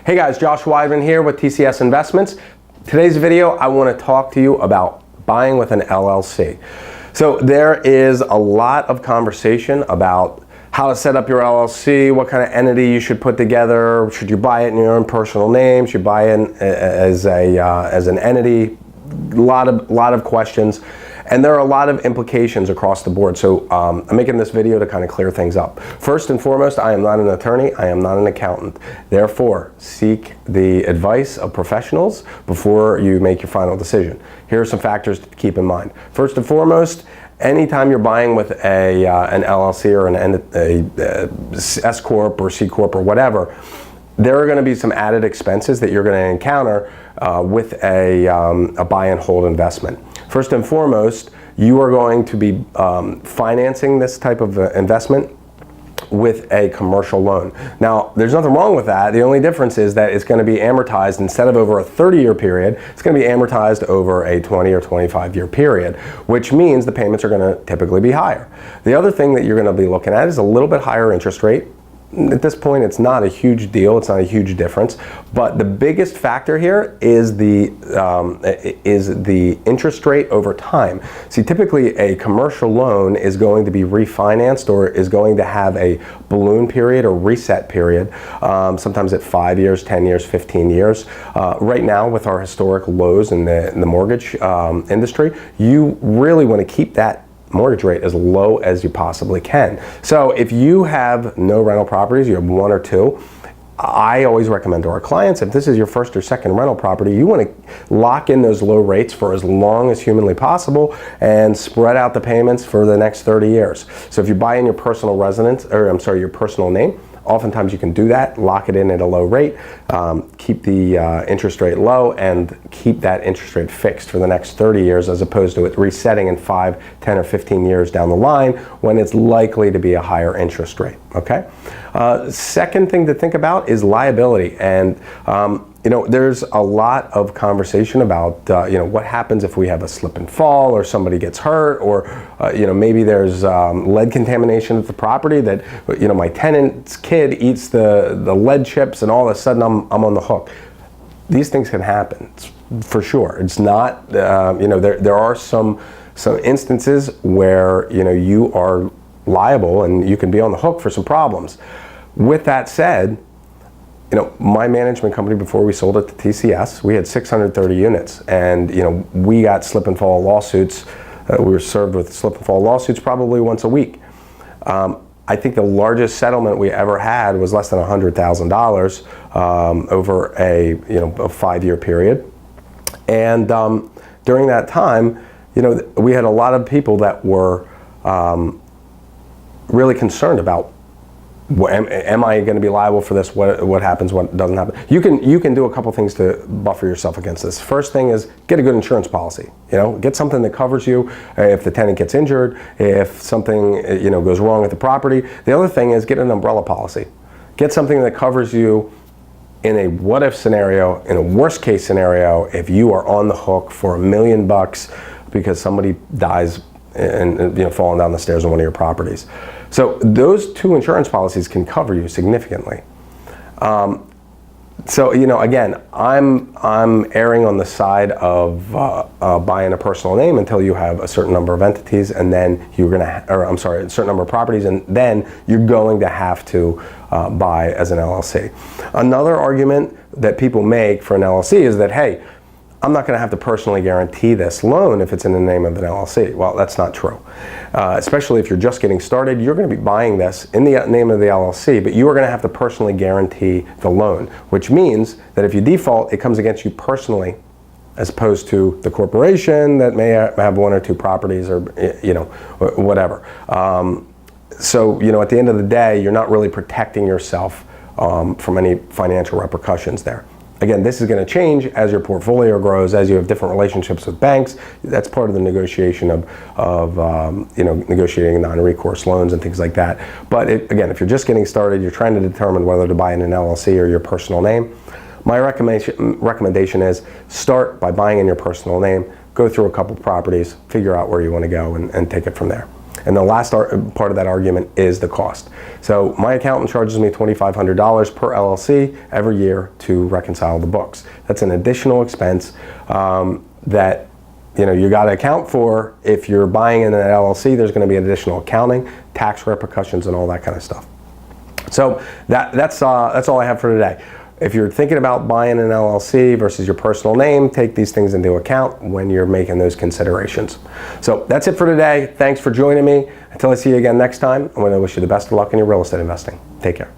Hey guys, Josh Weidman here with TCS Investments. Today's video, I want to talk to you about buying with an LLC. So there is a lot of conversation about how to set up your LLC, what kind of entity you should put together, should you buy it in your own personal name, should you buy it as an entity, a lot of questions. And there are a lot of implications across the board. So I'm making this video to kind of clear things up. First and foremost, I am not an attorney. I am not an accountant. Therefore, seek the advice of professionals before you make your final decision. Here are some factors to keep in mind. First and foremost, anytime you're buying with an LLC or a S Corp or C Corp or whatever, there are going to be some added expenses that you're going to encounter with a buy and hold investment. First and foremost, you are going to be financing this type of investment with a commercial loan. Now, there's nothing wrong with that. The only difference is that it's going to be amortized instead of over a 30-year period, it's going to be amortized over a 20 or 25-year period, which means the payments are going to typically be higher. The other thing that you're going to be looking at is a little bit higher interest rate. At this point, it's not a huge deal. It's not a huge difference. But the biggest factor here is the interest rate over time. See, typically a commercial loan is going to be refinanced or is going to have a balloon period or reset period, sometimes at 5 years, 10 years, 15 years. Right now, with our historic lows in the mortgage industry, you really want to keep that mortgage rate as low as you possibly can. So if you have no rental properties, you have one or two, I always recommend to our clients, if this is your first or second rental property, you want to lock in those low rates for as long as humanly possible and spread out the payments for the next 30 years. So if you buy in your personal residence, or I'm sorry, your personal name, oftentimes you can do that, lock it in at a low rate, keep the interest rate low, and keep that interest rate fixed for the next 30 years as opposed to it resetting in 5, 10, or 15 years down the line when it's likely to be a higher interest rate, okay? Second thing to think about is liability. And there's a lot of conversation about what happens if we have a slip and fall or somebody gets hurt, or maybe there's lead contamination at the property that my tenant's kid eats the lead chips and all of a sudden I'm on the hook. These things can happen, for sure. It's not there are some instances where you are liable and you can be on the hook for some problems. With that said, my management company, before we sold it to TCS, we had 630 units, and we got slip and fall lawsuits. We were served with slip and fall lawsuits probably once a week. I think the largest settlement we ever had was less than $100,000 over a 5-year period. And during that time, we had a lot of people that were really concerned about, am I going to be liable for this? What happens? What doesn't happen? You can do a couple things to buffer yourself against this. First thing is get a good insurance policy. Get something that covers you if the tenant gets injured, if something goes wrong with the property. The other thing is get an umbrella policy. Get something that covers you in a what-if scenario, in a worst-case scenario, if you are on the hook for $1 million because somebody dies and falling down the stairs on one of your properties. So those two insurance policies can cover you significantly. So again, I'm erring on the side of buying a personal name until you have a certain number of entities, and then a certain number of properties, and then you're going to have to buy as an LLC. Another argument that people make for an LLC is that, hey, I'm not going to have to personally guarantee this loan if it's in the name of an LLC. Well, that's not true. Especially if you're just getting started, you're going to be buying this in the name of the LLC, but you are going to have to personally guarantee the loan, which means that if you default, it comes against you personally, as opposed to the corporation that may have one or two properties or whatever. So at the end of the day, you're not really protecting yourself from any financial repercussions there. Again, this is going to change as your portfolio grows, as you have different relationships with banks. That's part of the negotiation of negotiating non-recourse loans and things like that. But again, if you're just getting started, you're trying to determine whether to buy in an LLC or your personal name, my recommendation is start by buying in your personal name, go through a couple properties, figure out where you want to go, and take it from there. And the last part of that argument is the cost. So my accountant charges me $2,500 per LLC every year to reconcile the books. That's an additional expense that you got to account for. If you're buying in an LLC, there's going to be additional accounting, tax repercussions, and all that kind of stuff. So that's all I have for today. If you're thinking about buying an LLC versus your personal name, take these things into account when you're making those considerations. So that's it for today. Thanks for joining me. Until I see you again next time, I'm going to wish you the best of luck in your real estate investing. Take care.